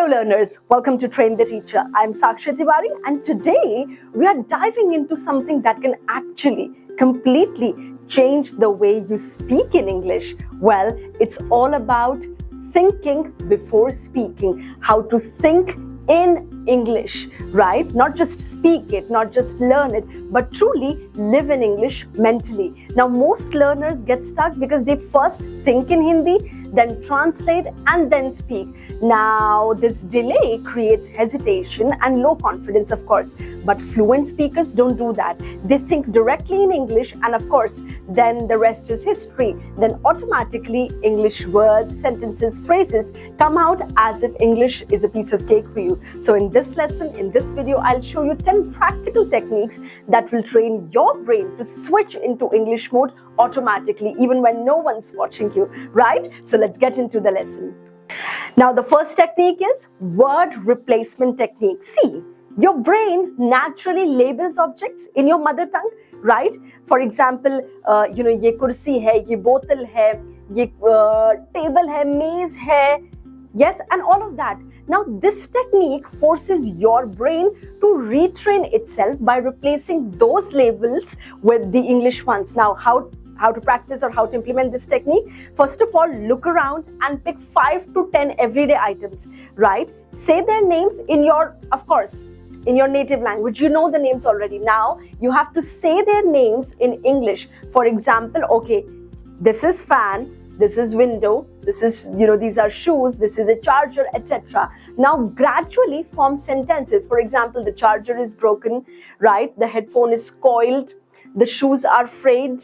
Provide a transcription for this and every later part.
Hello learners, welcome to Train the Teacher. I'm Sakshi Tiwari and today we are diving into something that can actually completely change the way you speak in English. Well, it's all about thinking before speaking, how to think in English, right? Not just speak it, not just learn it, but truly live in English mentally. Now, most learners get stuck because they first think in Hindi, then translate and then speak. Now, this delay creates hesitation and low confidence, of course, but fluent speakers don't do that. They think directly in English and of course, then the rest is history. Then automatically English words, sentences, phrases come out as if English is a piece of cake for you. So in this lesson, in this video, I'll show you 10 practical techniques that will train your brain to switch into English mode automatically, even when no one's watching you, right? So let's get into the lesson. Now, the first technique is word replacement technique. See, your brain naturally labels objects in your mother tongue, right? For example, ye kursi hai, ye bottle hai, ye table hai, maze hai, yes, and all of that. Now, this technique forces your brain to retrain itself by replacing those labels with the English ones. Now, how to practice or how to implement this technique? First of all, look around and pick 5 to 10 everyday items, right? Say their names in your, of course, in your native language. You know the names already. Now, you have to say their names in English. For example, okay, this is fan, this is window, this is, these are shoes, this is a charger, etc. Now, gradually form sentences. For example, the charger is broken, right? The headphone is coiled, the shoes are frayed,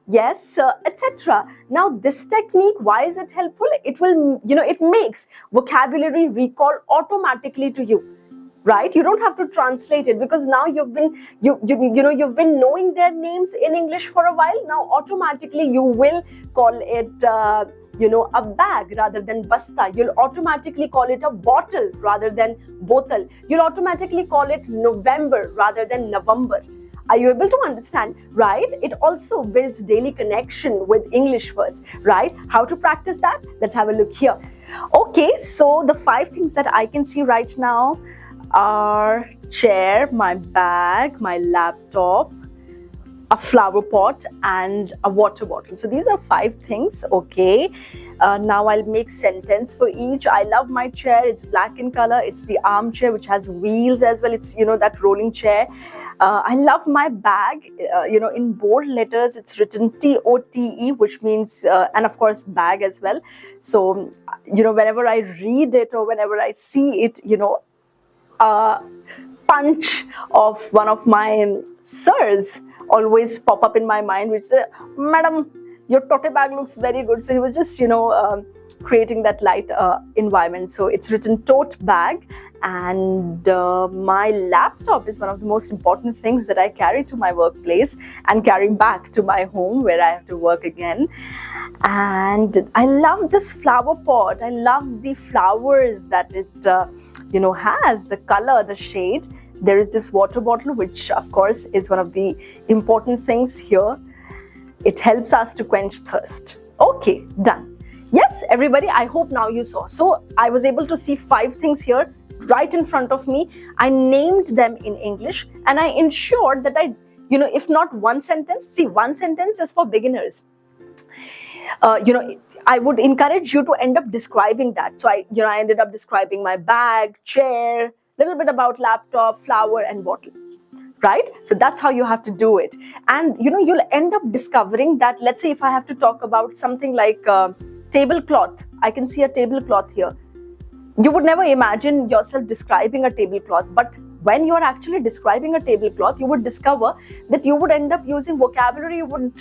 yes, etc. Now, this technique, why is it helpful? It will, it makes vocabulary recall automatically to you, right? You don't have to translate it because now you've been knowing their names in English for a while. Now, automatically you will call it, a bag rather than basta. You'll automatically call it a bottle rather than botal. You'll automatically call it November rather than November. Are you able to understand, right? It also builds daily connection with English words, right? How to practice that? Let's have a look here. Okay, so the 5 things that I can see right now are chair, my bag, my laptop, a flower pot, and a water bottle. So these are 5 things, okay? Now I'll make sentence for each. I love my chair. It's black in color. It's the armchair which has wheels as well. It's, that rolling chair. I love my bag. In bold letters, it's written TOTE, which means, and of course, bag as well. So, whenever I read it or whenever I see it, punch of one of my sirs always pop up in my mind, which says, "Madam, your tote bag looks very good." So he was just, creating that light environment. So it's written tote bag. And my laptop is one of the most important things that I carry to my workplace and carry back to my home where I have to work again. And I love this flower pot. I love the flowers that it, has, the color, the shade. There is this water bottle, which of course is one of the important things here. It helps us to quench thirst. Okay, done. Yes, everybody, I hope now you saw. So I was able to see 5 things here right in front of me. I named them in English and I ensured that if not one sentence, see, one sentence is for beginners. I would encourage you to end up describing that. So I ended up describing my bag, chair, little bit about laptop, flower and bottle, right? So that's how you have to do it. And, you'll end up discovering that, let's say if I have to talk about something like tablecloth, I can see a tablecloth here. You would never imagine yourself describing a tablecloth, but when you are actually describing a tablecloth, you would discover that you would end up using vocabulary you would,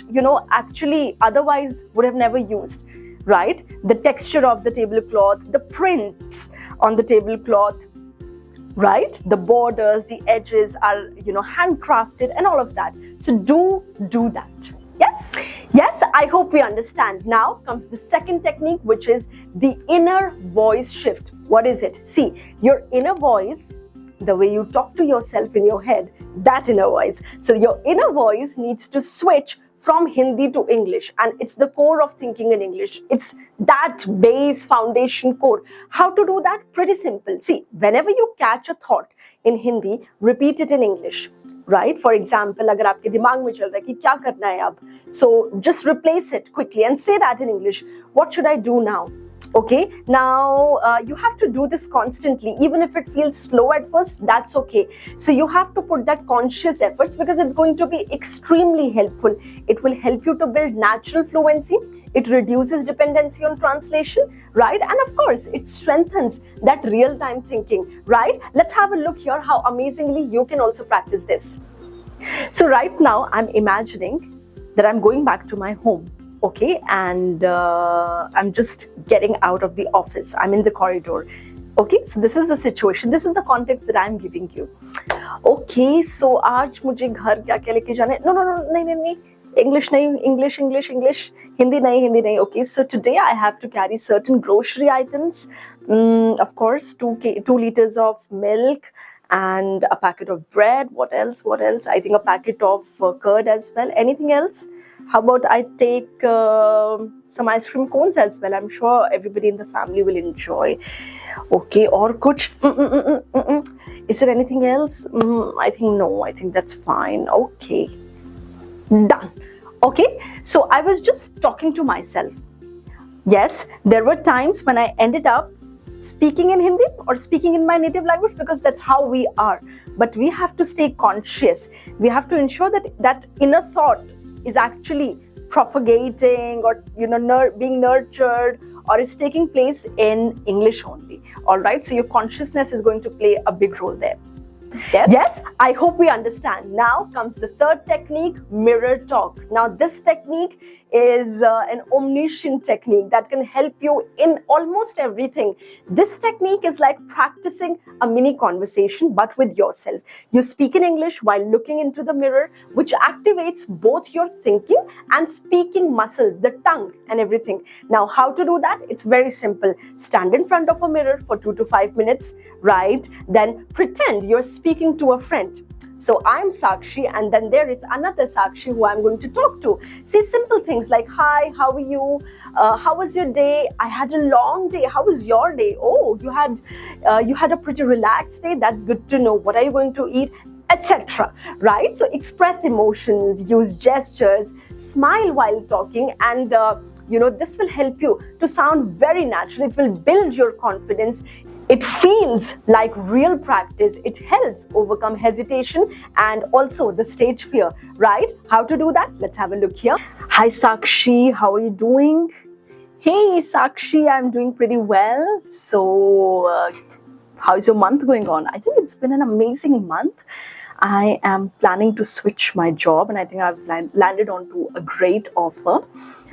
actually otherwise would have never used, right? The texture of the tablecloth, the prints on the tablecloth, right? The borders, the edges are, handcrafted and all of that. So do that. Yes? Yes, I hope we understand. Now comes the second technique, which is the inner voice shift. What is it? See, your inner voice, the way you talk to yourself in your head, that inner voice. So your inner voice needs to switch from Hindi to English, and it's the core of thinking in English. It's that base foundation core. How to do that? Pretty simple. See, whenever you catch a thought in Hindi, repeat it in English. Right? For example, अगर आपके दिमाग में चल रहा है कि क्या करना है अब, so just replace it quickly and say that in English. What should I do now? Okay, now you have to do this constantly, even if it feels slow at first, that's okay. So you have to put that conscious efforts, because it's going to be extremely helpful. It will help you to build natural fluency. It reduces dependency on translation, right? And of course, it strengthens that real-time thinking, right? Let's have a look here how amazingly you can also practice this. So right now, I'm imagining that I'm going back to my home. Okay, and I'm just getting out of the office. I'm in the corridor. Okay, so this is the situation. This is the context that I'm giving you. Okay, so आज मुझे घर क्या क्या लेके जाना है? No, नहीं. English नहीं, English. Hindi नहीं. Okay, so today I have to carry certain grocery items. Of course, 2 liters of milk and a packet of bread. What else? I think a packet of curd as well. Anything else? How about I take some ice cream cones as well? I'm sure everybody in the family will enjoy. Okay, or kuch. Is there anything else? I think no. I think that's fine. Okay, done. Okay, so I was just talking to myself. Yes, there were times when I ended up speaking in Hindi or speaking in my native language, because that's how we are. But we have to stay conscious. We have to ensure that that inner thought is actually propagating or being nurtured, or is taking place in English only. All right, so your consciousness is going to play a big role there. Yes, I hope we understand. Now comes the third technique, mirror talk. Now this technique is an omniscient technique that can help you in almost everything. This technique is like practicing a mini conversation, but with yourself. You speak in English while looking into the mirror, which activates both your thinking and speaking muscles, the tongue and everything. Now, how to do that? It's very simple. Stand in front of a mirror for 2 to 5 minutes, right? Then pretend you're speaking to a friend. So I'm Sakshi, and then there is another Sakshi who I'm going to talk to. Say simple things like, hi, how are you? How was your day? I had a long day. How was your day? Oh, you had a pretty relaxed day. That's good to know. What are you going to eat? Etc. Right? So express emotions, use gestures, smile while talking, and this will help you to sound very natural. It will build your confidence. It feels like real practice. It helps overcome hesitation and also the stage fear, right? How to do that? Let's have a look here. Hi, Sakshi. How are you doing? Hey, Sakshi. I'm doing pretty well. So, how's your month going on? I think it's been an amazing month. I am planning to switch my job, and I think I've landed onto a great offer.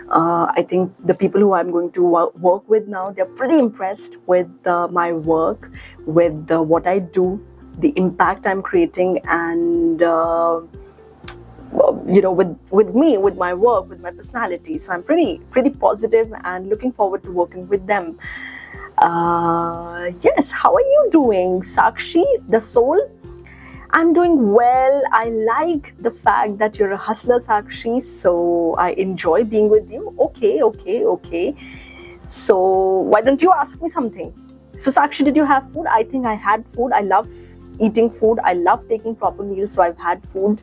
I think the people who I'm going to work with now, they're pretty impressed with my work, with what I do, the impact I'm creating, and with me, with my work, with my personality. So I'm pretty positive and looking forward to working with them. Yes, how are you doing, Sakshi, the soul? I'm doing well. I like the fact that you're a hustler, Sakshi, so I enjoy being with you. Okay. So why don't you ask me something? So Sakshi, did you have food? I think I had food. I love eating food. I love taking proper meals, so I've had food.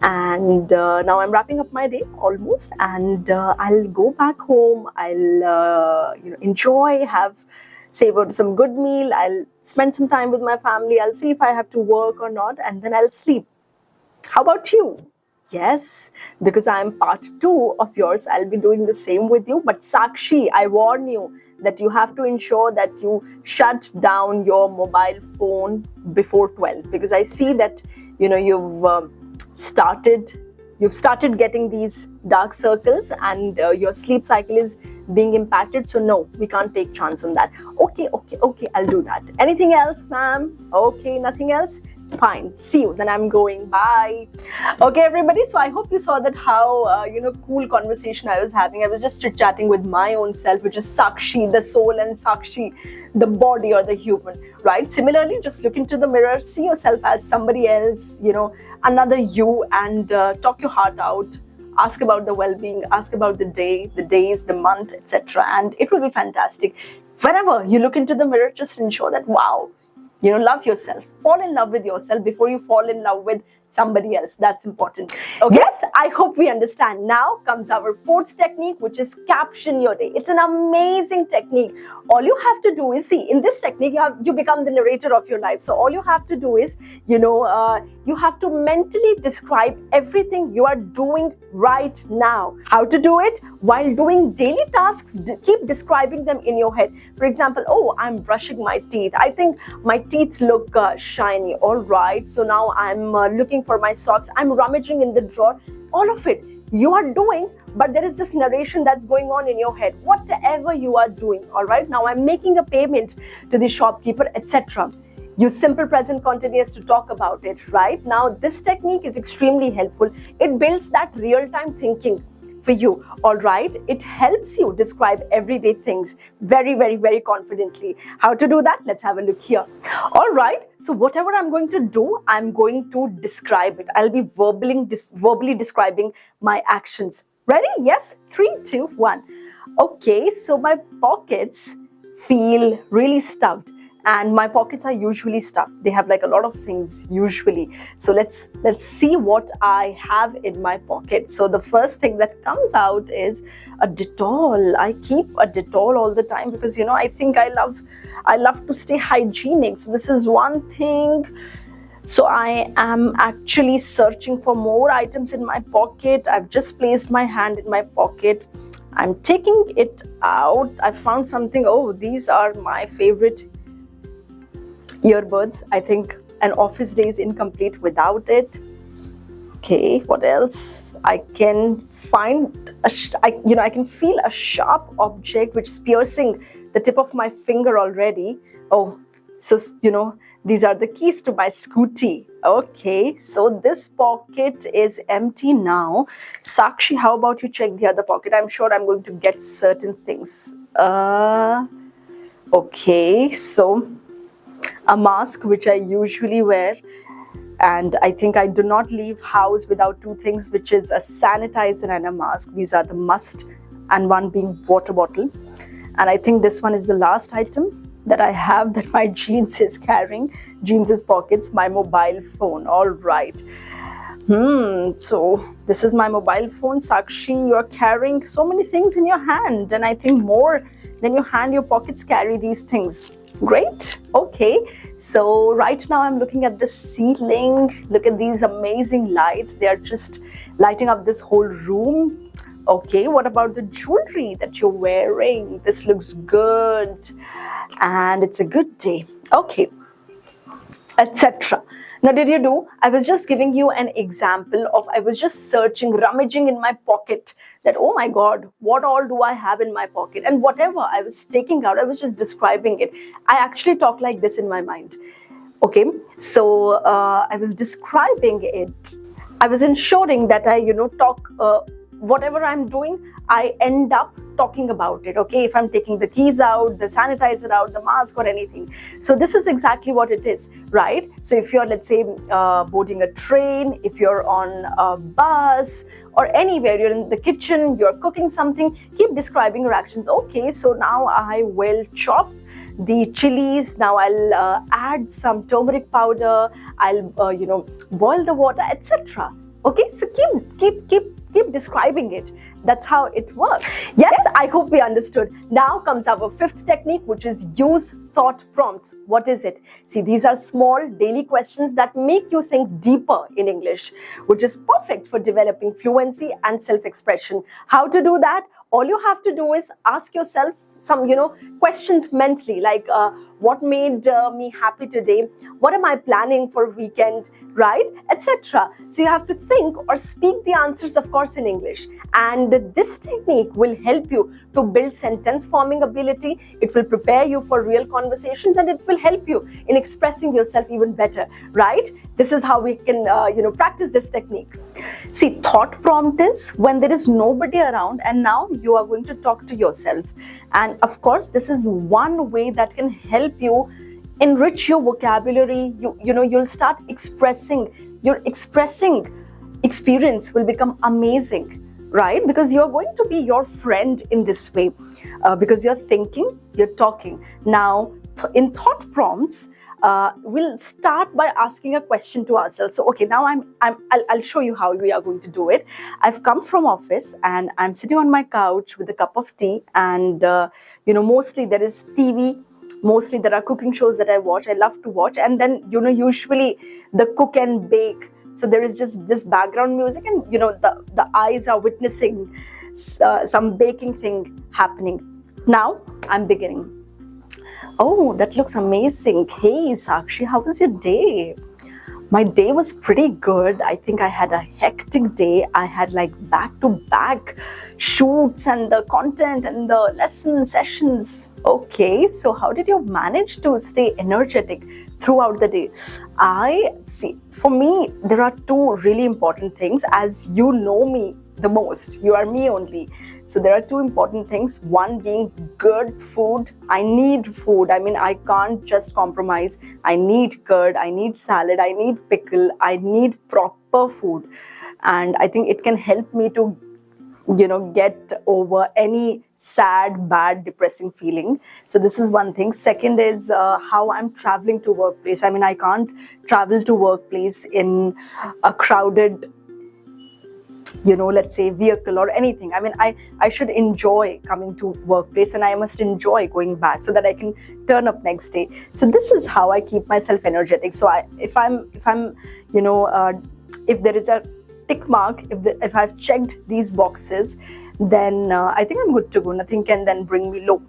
And now I'm wrapping up my day almost, and I'll go back home. I'll enjoy, savor some good meal. I'll spend some time with my family. I'll see if I have to work or not, and then I'll sleep. How about you? Yes, because I'm part 2 of yours, I'll be doing the same with you. But Sakshi, I warn you that you have to ensure that you shut down your mobile phone before 12, because I see that you've started getting these dark circles, and your sleep cycle is being impacted. So no, we can't take chance on that. Okay, I'll do that. Anything else, ma'am? Okay, nothing else? Fine, see you, then I'm going, bye. Okay, everybody, so I hope you saw that how cool conversation I was having. I was just chit-chatting with my own self, which is Sakshi, the soul, and Sakshi, the body or the human, right? Similarly, just look into the mirror, see yourself as somebody else, another you, and talk your heart out. ask about the well-being, ask about the day, the days, the month, etc. And it will be fantastic. Whenever you look into the mirror, just ensure that, wow, love yourself. Fall in love with yourself before you fall in love with somebody else. That's important. Okay? Yes, I hope we understand. Now comes our fourth technique, which is caption your day. It's an amazing technique. All you have to do is, see, in this technique, you become the narrator of your life. So all you have to do is, you have to mentally describe everything you are doing right now. How to do it? While doing daily tasks, keep describing them in your head. For example, oh, I'm brushing my teeth. I think my teeth look shiny. All right, so now I'm looking for my socks. I'm rummaging in the drawer. All of it you are doing, but there is this narration that's going on in your head. Whatever you are doing, all right, now I'm making a payment to the shopkeeper, etc. Use simple present continuous to talk about it. Right now, this technique is extremely helpful. It builds that real-time thinking for you. All right, it helps you describe everyday things very, very, very confidently. How to do that? Let's have a look here. All right, so whatever I'm going to do, I'm going to describe it. I'll be verbally describing my actions. Ready? Yes. 3, 2, 1. Okay, so my pockets feel really stuffed. And my pockets are usually stuffed. They have like a lot of things usually. So let's see what I have in my pocket. So the first thing that comes out is a Dettol. I keep a Dettol all the time because I think I love to stay hygienic. So this is one thing. So I am actually searching for more items in my pocket. I've just placed my hand in my pocket. I'm taking it out. I found something. Oh, these are my favorite earbuds. I think an office day is incomplete without it. Okay, what else? I can find I can feel a sharp object which is piercing the tip of my finger already. Oh, so these are the keys to my scooty. Okay, so this pocket is empty now. Sakshi, how about you check the other pocket? I'm sure I'm going to get certain things. Okay, so a mask which I usually wear, and I think I do not leave house without two things, which is a sanitizer and a mask. These are the must, and one being water bottle. And I think this one is the last item that I have that my jeans is carrying. Jeans is pockets, my mobile phone. All right. So this is my mobile phone. Sakshi, you're carrying so many things in your hand, and I think more than your hand, your pockets carry these things. Great. Okay, so right now I'm looking at the ceiling. Look at these amazing lights. They are just lighting up this whole room. Okay, what about the jewelry that you're wearing? This looks good and it's a good day. Okay, etc. Now, did you do? I was just giving you an example of, I was just searching, rummaging in my pocket that, oh my God, what all do I have in my pocket? And whatever I was taking out, I was just describing it. I actually talk like this in my mind. Okay, so I was describing it. I was ensuring that I, talk, whatever I'm doing, I end up talking about it. Okay, if I'm taking the keys out, the sanitizer out, the mask or anything. So this is exactly what it is, right? So if you're, let's say, boarding a train, if you're on a bus or anywhere, you're in the kitchen, you're cooking something, keep describing your actions. Okay, so now I will chop the chilies. Now I'll add some turmeric powder. I'll, boil the water, etc. Okay, so keep describing it. That's how it works. Yes, I hope we understood. Now comes our fifth technique, which is use thought prompts. What is it? See, these are small daily questions that make you think deeper in English, which is perfect for developing fluency and self-expression. How to do that? All you have to do is ask yourself some, questions mentally, like what made me happy today? What am I planning for weekend, right? Etc. So you have to think or speak the answers, of course, in English. And this technique will help you to build sentence forming ability. It will prepare you for real conversations, and it will help you in expressing yourself even better, right? This is how we can, practice this technique. See, thought prompt is when there is nobody around and now you are going to talk to yourself. And of course, this is one way that can help you enrich your vocabulary. You'll start expressing. Your expressing experience will become amazing. right? Because you're going to be your friend in this way, because you're thinking, you're talking. Now, in thought prompts, we'll start by asking a question to ourselves. So, okay, now I'll show you how we are going to do it. I've come from office and I'm sitting on my couch with a cup of tea, and mostly there is TV. Mostly there are cooking shows that I watch. I love to watch, and then usually the cook and bake. So there is just this background music, and the eyes are witnessing some baking thing happening. Now I'm beginning. Oh, that looks amazing. Hey, Sakshi, how was your day? My day was pretty good. I think I had a hectic day. I had like back-to-back shoots and the content and the lesson sessions. Okay, so how did you manage to stay energetic throughout the day? I see, for me, there are two really important things. As you know me the most, you are me only. So there are two important things. One being good food. I need food. I mean, I can't just compromise. I need curd, I need salad, I need pickle, I need proper food. And I think it can help me to, get over any sad, bad, depressing feeling. So this is one thing. Second is how I'm traveling to workplace. I mean, I can't travel to workplace in a crowded let's say vehicle or anything. I mean, I should enjoy coming to workplace, and I must enjoy going back so that I can turn up next day. So this is how I keep myself energetic. So if there is a tick mark, if I've checked these boxes, then I think I'm good to go. Nothing can then bring me low.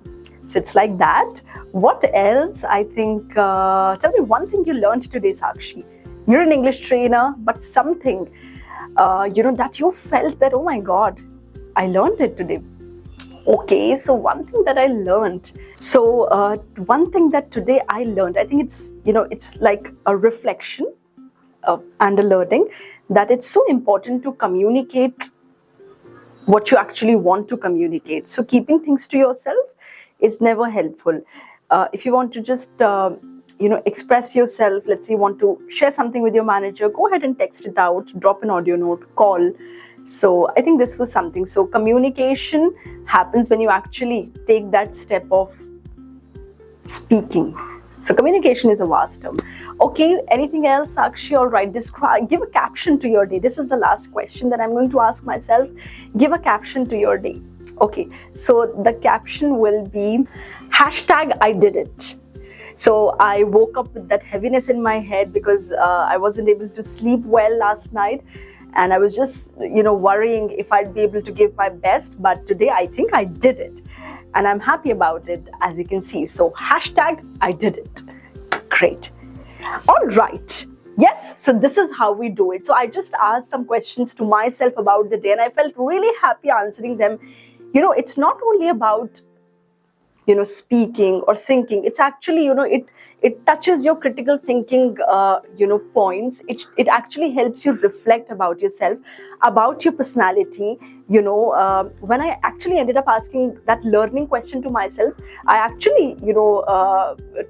So it's like that. What else? I think, tell me one thing you learned today, Sakshi. You're an English trainer, but something that you felt that, oh my God, I learned it today. Okay, so one thing that I learned. So one thing that today I learned, I think it's like a reflection and a learning, that it's so important to communicate what you actually want to communicate. So keeping things to yourself is never helpful. If you want to just express yourself, let's say you want to share something with your manager, go ahead and text it out, drop an audio note, call. So I think this was something. So communication happens when you actually take that step of speaking. So communication is a vast term. Okay, anything else, Sakshi? All right, give a caption to your day. This is the last question that I'm going to ask myself. Give a caption to your day. Okay, so the caption will be #I did it. So I woke up with that heaviness in my head because I wasn't able to sleep well last night, and I was just worrying if I'd be able to give my best. But today I think I did it, and I'm happy about it, as you can see. So #I did it. Great. All right. Yes, so this is how we do it. So I just asked some questions to myself about the day, and I felt really happy answering them. It's not only about speaking or thinking. It's actually, it touches your critical thinking, points. It actually helps you reflect about yourself, about your personality. When I actually ended up asking that learning question to myself, I actually,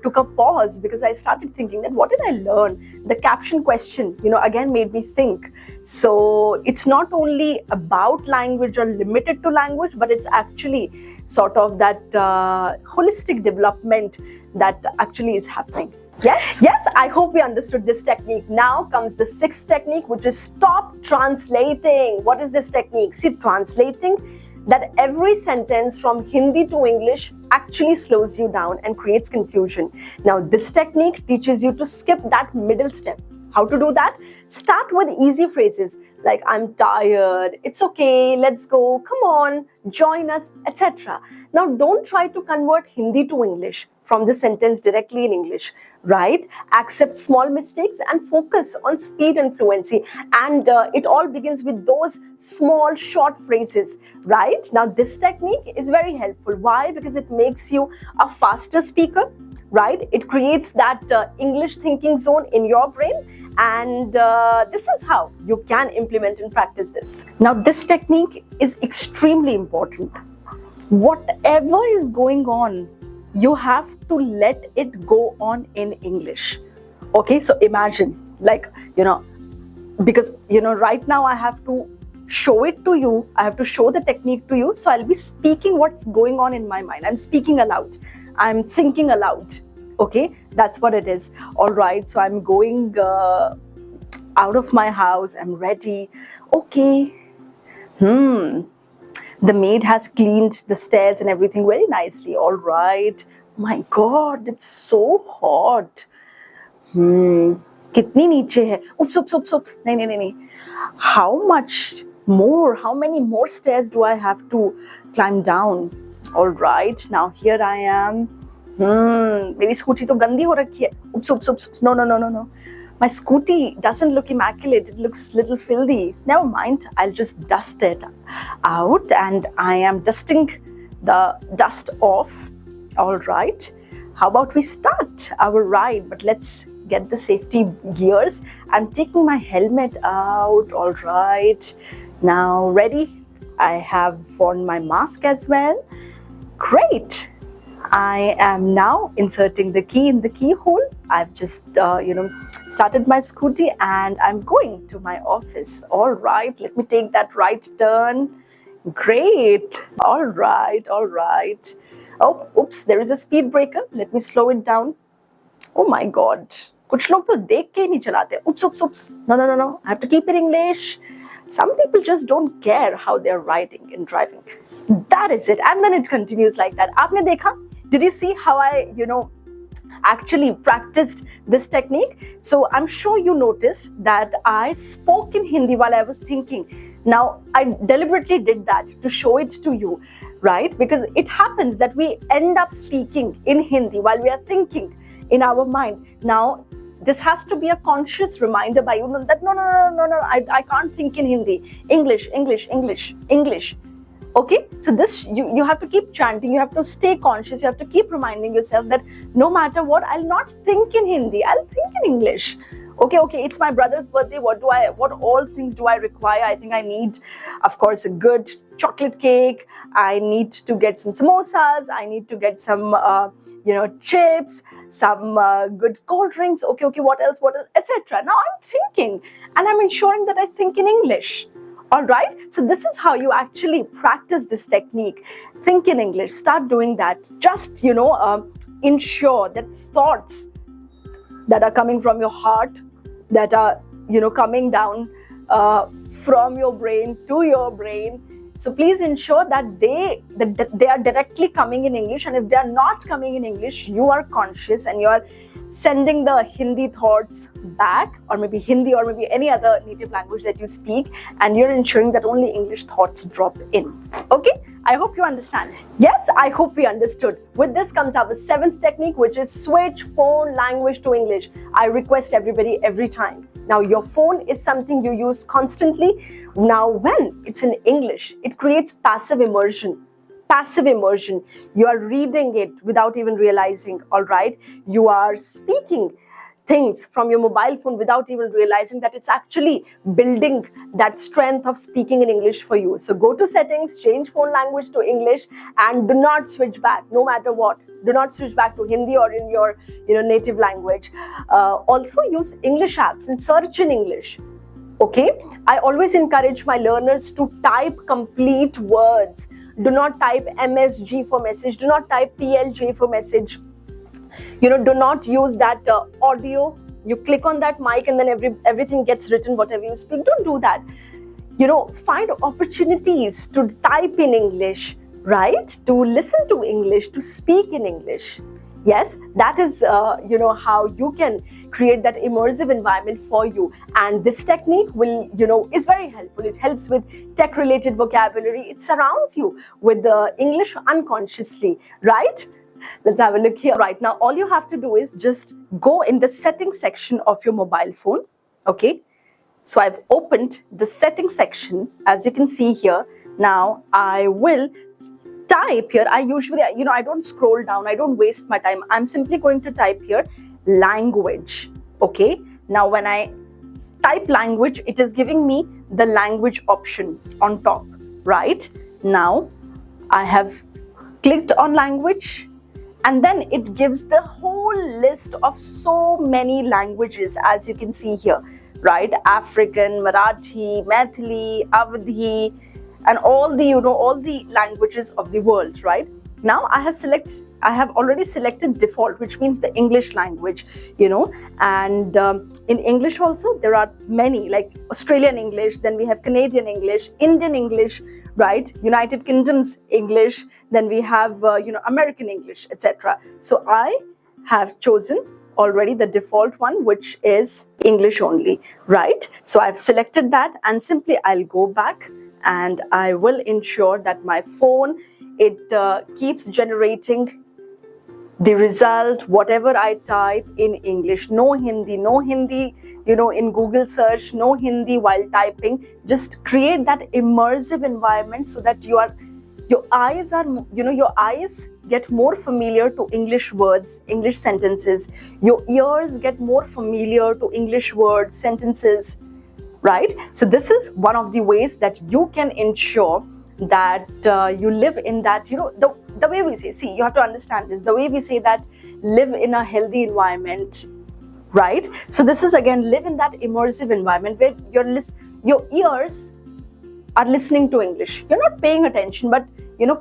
took a pause, because I started thinking that what did I learn? The caption question, again made me think. So it's not only about language or limited to language, but it's actually sort of that holistic development that actually is happening. Yes, I hope we understood this technique. Now comes the sixth technique, which is stop translating. What is this technique? See, translating, that every sentence from Hindi to English actually slows you down and creates confusion. Now, this technique teaches you to skip that middle step. How to do that? Start with easy phrases like I'm tired, it's okay, let's go, come on, join us, etc. Now, don't try to convert Hindi to English from the sentence directly in English, right? Accept small mistakes and focus on speed and fluency. And it all begins with those small, short phrases, right? Now, this technique is very helpful. Why? Because it makes you a faster speaker, right? It creates that English thinking zone in your brain. And this is how you can implement and practice this. Now, this technique is extremely important. Whatever is going on, you have to let it go on in English. Okay, so imagine, like, because, right now I have to show it to you. I have to show the technique to you. So I'll be speaking what's going on in my mind. I'm speaking aloud. I'm thinking aloud. Okay, that's what it is. All right, so I'm going out of my house. I'm ready. Okay. The maid has cleaned the stairs and everything very nicely. All right. My God, it's so hot. कितनी नीचे है? Oops, oops, oops, oops. नहीं. How much more? How many more stairs do I have to climb down? All right. Now here I am. मेरी scooty तो गंदी हो रखी है. Oops, oops, oops. No. My scooty doesn't look immaculate. It looks a little filthy. Never mind. I'll just dust it out, and I am dusting the dust off. All right. How about we start our ride? But let's get the safety gears. I'm taking my helmet out. All right. Now ready? I have worn my mask as well. Great. I am now inserting the key in the keyhole. I've just, started my scooty and I'm going to my office. All right, let me take that right turn. Great. All right. Oh, oops, there is a speed breaker. Let me slow it down. Oh my God. कुछ लोग तो देख के ही नहीं चलाते. Oops. No. I have to keep it English. Some people just don't care how they're riding and driving. That is it. And then it continues like that. आपने देखा? Did you see how I, actually practiced this technique? So I'm sure you noticed that I spoke in Hindi while I was thinking. Now, I deliberately did that to show it to you, right? Because it happens that we end up speaking in Hindi while we are thinking in our mind. Now, this has to be a conscious reminder by you that no, I can't think in Hindi. English. Okay, so this you have to keep chanting, you have to stay conscious, you have to keep reminding yourself that no matter what, I'll not think in Hindi, I'll think in English. Okay, it's my brother's birthday. What all things do I require? I think I need, of course, a good chocolate cake. I need to get some samosas. I need to get some, chips, some good cold drinks. Okay, what else, etc. Now I'm thinking, and I'm ensuring that I think in English. All right, so this is how you actually practice this technique. Think in English, start doing that. Just, ensure that thoughts that are coming from your heart, that are, coming down from your brain to your brain. So please ensure that they are directly coming in English. And if they are not coming in English, you are conscious and you are sending the Hindi thoughts back, or maybe Hindi or maybe any other native language that you speak, and you're ensuring that only English thoughts drop in. Okay, I hope you understand. Yes, I hope we understood. With this comes our 7th technique, which is switch phone language to English. I request everybody every time. Now, your phone is something you use constantly. Now, when it's in English, it creates passive immersion. You are reading it without even realizing. All right, you are speaking things from your mobile phone without even realizing that it's actually building that strength of speaking in English for you. So go to settings, change phone language to English, and do not switch back, no matter what. Do not switch back to Hindi or in your native language. Also use English apps and search in English. Okay, I always encourage my learners to type complete words. Do not type MSG for message. Do not type PLJ for message. Do not use that audio. You click on that mic and then everything gets written, whatever you speak. Don't do that. Find opportunities to type in English, right? To listen to English, to speak in English. Yes, that is, how you can create that immersive environment for you. And this technique will, is very helpful. It helps with tech-related vocabulary. It surrounds you with the English unconsciously, right? Let's have a look here. Right now, all you have to do is just go in the settings section of your mobile phone. Okay, so I've opened the settings section, as you can see here. Now I will type here. I usually, I don't scroll down. I don't waste my time. I'm simply going to type here language. Okay, now when I type language, it is giving me the language option on top. Right now, I have clicked on language, and then it gives the whole list of so many languages, as you can see here. right? African, Marathi, Maithili, Awadhi, and all the languages of the world, right? Now I have already selected default, which means the English language, and in English also there are many, like Australian English, then we have Canadian English, Indian English, right? United Kingdom's English, then we have American English, etc. So I have chosen already the default one, which is English only, right? So I've selected that, and simply I'll go back and I will ensure that my phone, it keeps generating the result, whatever I type in English. No Hindi, in Google search, no Hindi while typing. Just create that immersive environment so that your eyes get more familiar to English words, English sentences. Your ears get more familiar to English words, sentences, right? So this is one of the ways that you can ensure that you live in that, the way we say, see, you have to understand this, the way we say that live in a healthy environment, right? So this is again, live in that immersive environment where your ears are listening to English. You're not paying attention, but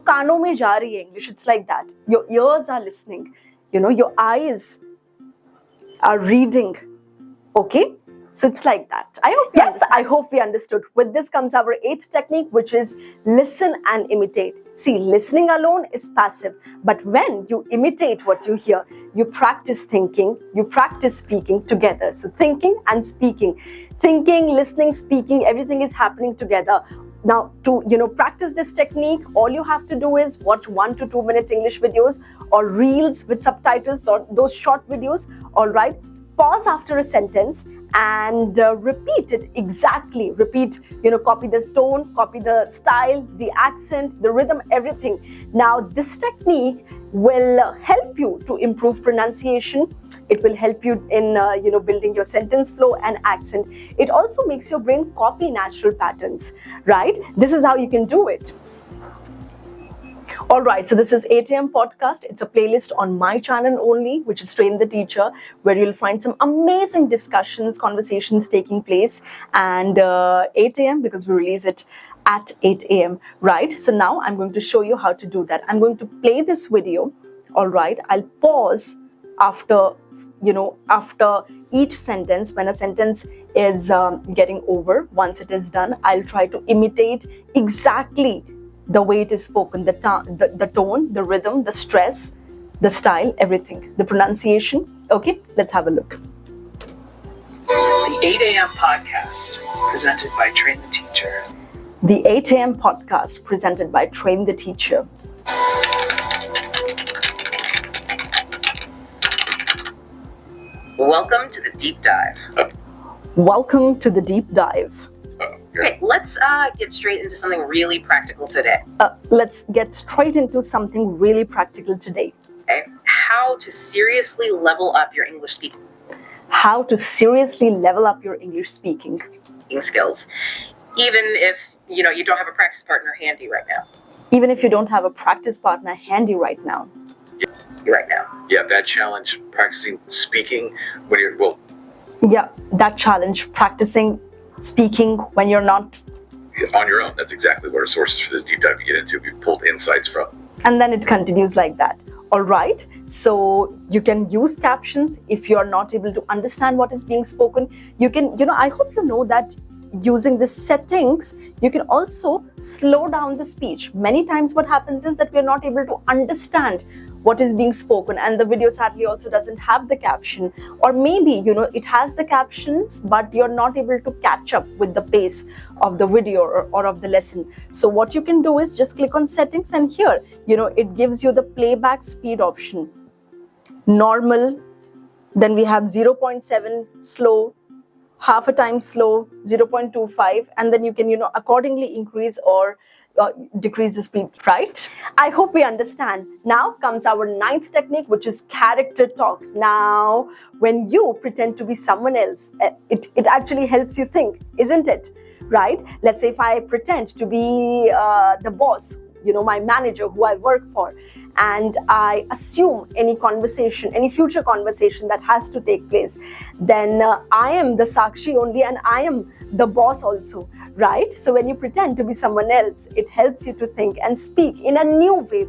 kano mein ja rahi hai English. It's like that. Your ears are listening. Your eyes are reading. Okay? So it's like that. I hope we understood. With this comes our 8th technique, which is listen and imitate. See, listening alone is passive, but when you imitate what you hear, you practice thinking, you practice speaking together. So thinking and speaking, listening, speaking, everything is happening together. Now, to practice this technique, all you have to do is watch 1 to 2 minutes English videos or reels with subtitles, or those short videos. All right, pause after a sentence and repeat it exactly. Repeat, copy the tone, copy the style, the accent, the rhythm, everything. Now, this technique will help you to improve pronunciation. It will help you in building your sentence flow and accent. It also makes your brain copy natural patterns, right? This is how you can do it. All right, so this is 8 a.m. podcast. It's a playlist on my channel only, which is Train the Teacher, where you'll find some amazing discussions, conversations taking place, and 8 a.m. because we release it at 8 a.m. right? So now I'm going to show you how to do that. I'm going to play this video. All right, I'll pause after each sentence. When a sentence is getting over, once it is done, I'll try to imitate exactly the way it is spoken, the tone, the rhythm, the stress, the style, everything, the pronunciation. Okay, let's have a look. The 8 a.m. podcast presented by Train the Teacher. The 8 a.m. podcast presented by Train the Teacher. Welcome to the deep dive. Welcome to the deep dive. Okay, let's get straight into something really practical today. Let's get straight into something really practical today. Okay, how to seriously level up your English speaking How to seriously level up your English speaking skills, even if you don't have a practice partner handy right now. Even if you don't have a practice partner handy right now. Yeah, that challenge, practicing speaking when you're, Yeah, that challenge, practicing speaking when you're not on your own. That's exactly what our sources for this deep dive you get into. We've pulled insights from. And then it continues like that. All right. So you can use captions if you're not able to understand what is being spoken. You can, I hope you know that using the settings, you can also slow down the speech. Many times what happens is that we're not able to understand what is being spoken, and the video sadly also doesn't have the caption, or maybe it has the captions but you're not able to catch up with the pace of the video or of the lesson. So what you can do is just click on settings, and here it gives you the playback speed option, normal, then we have 0.7 slow, half a time slow, 0.25, and then you can accordingly increase or decrease the speed, right? I hope we understand. Now comes our 9th technique, which is character talk. Now, when you pretend to be someone else, it actually helps you think, isn't it? Right? Let's say if I pretend to be the boss my manager who I work for, and I assume any conversation, any future conversation that has to take place, then I am the Sakshi only, and I am the boss also, right? So when you pretend to be someone else, it helps you to think and speak in a new way.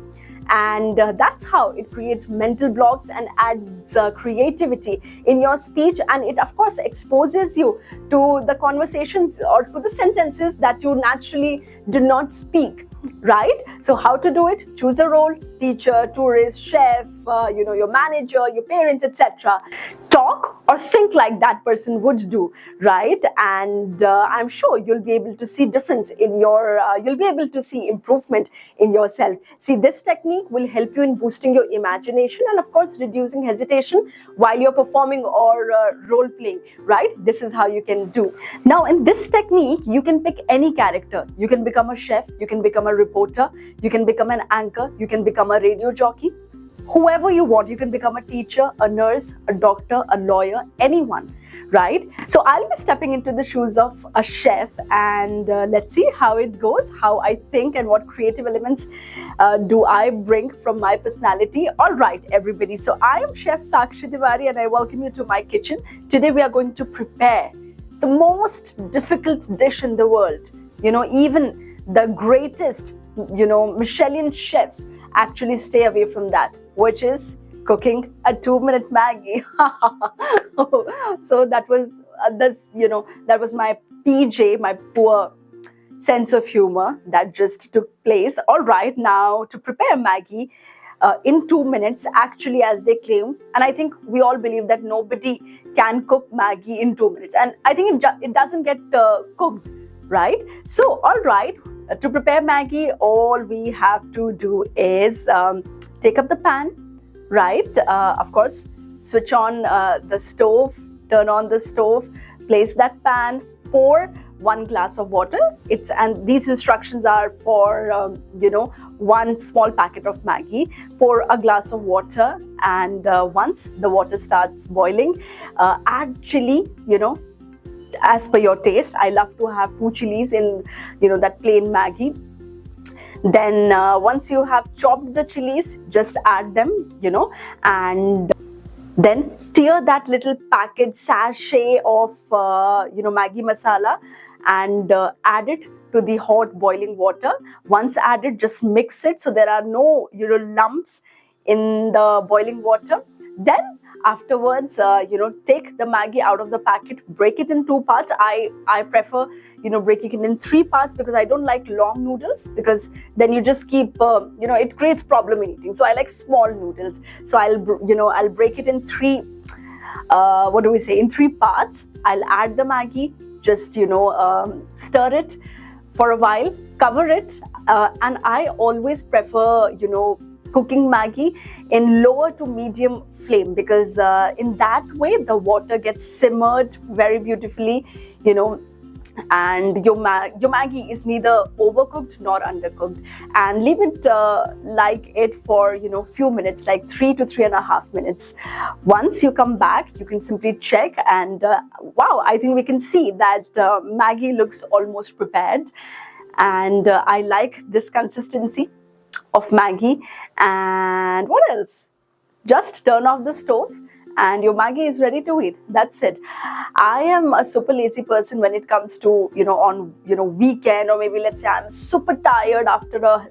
And that's how it creates mental blocks and adds creativity in your speech, and it of course exposes you to the conversations or to the sentences that you naturally do not speak, right? So how to do it? Choose a role: teacher, tourist, chef, your manager, your parents, etc. Talk or think like that person would do, right? And I'm sure you'll be able to see difference in your you'll be able to see improvement in yourself. See, this technique will help you in boosting your imagination and of course reducing hesitation while you're performing or role playing, right? This is how you can do. Now in this technique, you can pick any character. You can become a chef, you can become a reporter, you can become an anchor, you can become a radio jockey, whoever you want. You can become a teacher, a nurse, a doctor, a lawyer, anyone, right? So I'll be stepping into the shoes of a chef, and let's see how it goes, how I think, and what creative elements do I bring from my personality. All right, everybody. So I am Chef Sakshi Tiwari, and I welcome you to my kitchen. Today we are going to prepare the most difficult dish in the world. Even the greatest, Michelin chefs actually stay away from that, which is cooking a 2-minute Maggie. So that was that was my PJ, my poor sense of humor that just took place. All right, now to prepare Maggie in 2 minutes, actually, as they claim, and I think we all believe that nobody can cook Maggie in 2 minutes, and I think it doesn't get cooked, right? So all right, to prepare Maggie, all we have to do is take up the pan, right? Of course, switch on the stove, turn on the stove, place that pan, pour 1 glass of water. And these instructions are for 1 small packet of Maggie. Pour a glass of water, and once the water starts boiling, add chili, as per your taste. I love to have 2 chilies in that plain Maggie. Then once you have chopped the chilies, just add them, and then tear that little packet sachet of Maggi masala and add it to the hot boiling water. Once added, just mix it so there are no lumps in the boiling water. Then afterwards, take the Maggi out of the packet, break it in 2 parts. I prefer, breaking it in 3 parts because I don't like long noodles, because then you just keep, it creates problem in eating. So I like small noodles. So I'll break it in 3, in 3 parts. I'll add the Maggi, just, stir it for a while, cover it. And I always prefer, cooking Maggi in lower to medium flame, because in that way the water gets simmered very beautifully, and your Maggi is neither overcooked nor undercooked. And leave it like it for few minutes, like 3 to 3.5 minutes. Once you come back, you can simply check, and wow, I think we can see that Maggi looks almost prepared, and I like this consistency of Maggi. And what else? Just turn off the stove and your Maggi is ready to eat. That's it. I am a super lazy person when it comes to on weekend, or maybe let's say I'm super tired after a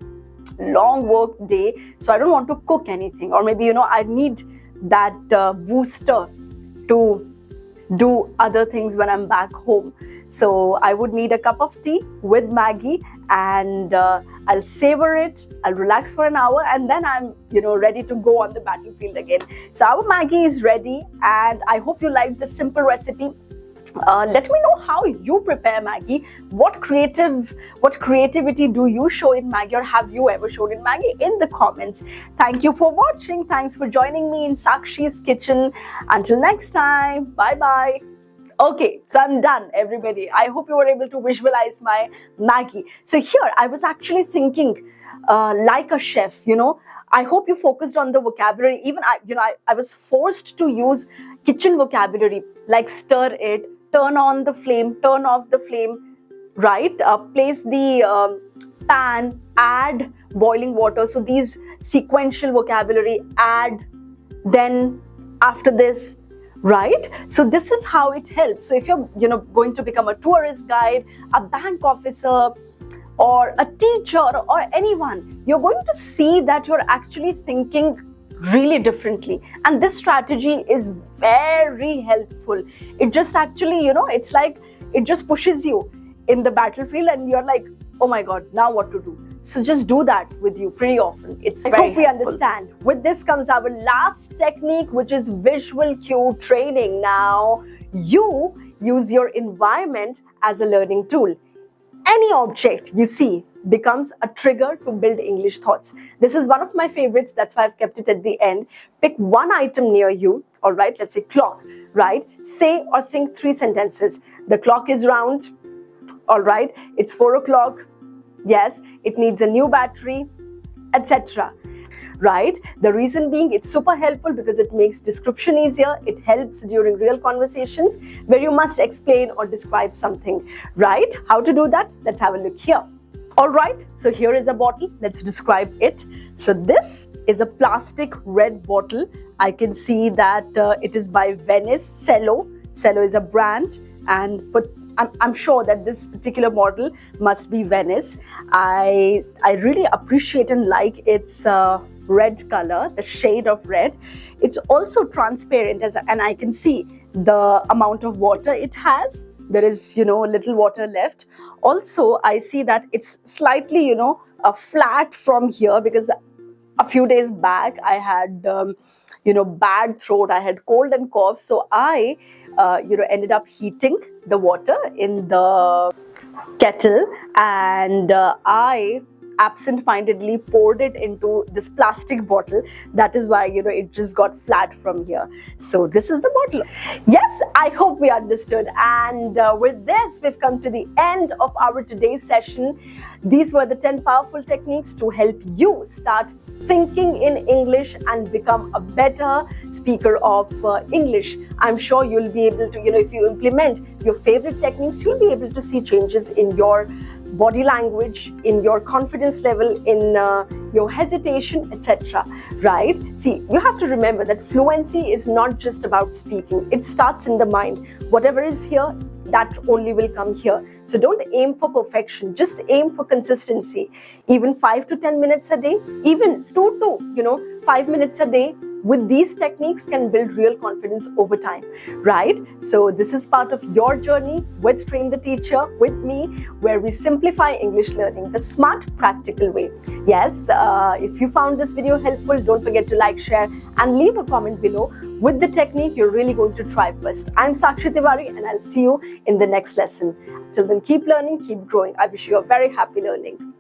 long work day, so I don't want to cook anything, or maybe I need that booster to do other things when I'm back home. So I would need a cup of tea with Maggi, and I'll savor it, I'll relax for an hour, and then I'm ready to go on the battlefield again. So our Maggi is ready, and I hope you liked this simple recipe. Let me know how you prepare Maggi. What creativity do you show in Maggi, or have you ever shown in Maggi? In the comments. Thank you for watching. Thanks for joining me in Sakshi's kitchen. Until next time, bye bye. Okay, so I'm done, everybody. I hope you were able to visualize my Maggi. So here, I was actually thinking like a chef, I hope you focused on the vocabulary. Even I was forced to use kitchen vocabulary, like stir it, turn on the flame, turn off the flame, right? Place the pan, add boiling water. So these sequential vocabulary, add, then, after this, right? So this is how it helps. So if you're going to become a tourist guide, a bank officer, or a teacher, or anyone, you're going to see that you're actually thinking really differently, and this strategy is very helpful. It just actually, it's like it just pushes you in the battlefield, and you're like, oh my god, now what to do? So just do that with you pretty often. I hope we understand. With this comes our last technique, which is visual cue training. Now you use your environment as a learning tool. Any object you see becomes a trigger to build English thoughts. This is one of my favorites, that's why I've kept it at the end. Pick one item near you, all right, let's say clock, right? Say or think 3 sentences. The clock is round, all right, it's 4 o'clock, yes, it needs a new battery, etc. Right? The reason being, it's super helpful because it makes description easier. It helps during real conversations where you must explain or describe something, right? How to do that? Let's have a look here. All right, so here is a bottle. Let's describe it. So this is a plastic red bottle. I can see that it is by Venice Cello. Cello is a brand, and I'm sure that this particular model must be Venice. I really appreciate and like its red color, the shade of red. It's also transparent, and I can see the amount of water it has. There is, a little water left. Also, I see that it's slightly, flat from here, because a few days back I had, bad throat. I had cold and cough. So I, ended up heating the water in the kettle, and I absent-mindedly poured it into this plastic bottle. That is why, it just got flat from here. So this is the bottle. Yes, I hope we understood. And with this, we've come to the end of our today's session. These were the 10 powerful techniques to help you start thinking in English and become a better speaker of English. I'm sure you'll be able to, if you implement your favorite techniques, you'll be able to see changes in your body language, in your confidence level, in your hesitation, etc. Right? See, you have to remember that fluency is not just about speaking. It starts in the mind. Whatever is here, that only will come here. So don't aim for perfection. Just aim for consistency. Even 5 to 10 minutes a day, even 2 to 5 minutes a day, with these techniques can build real confidence over time, right? So this is part of your journey with Train the Teacher, with me, where we simplify English learning the smart, practical way. Yes, if you found this video helpful, don't forget to like, share, and leave a comment below with the technique you're really going to try first. I'm Sakshi Tiwari, and I'll see you in the next lesson. Till then, keep learning, keep growing. I wish you a very happy learning.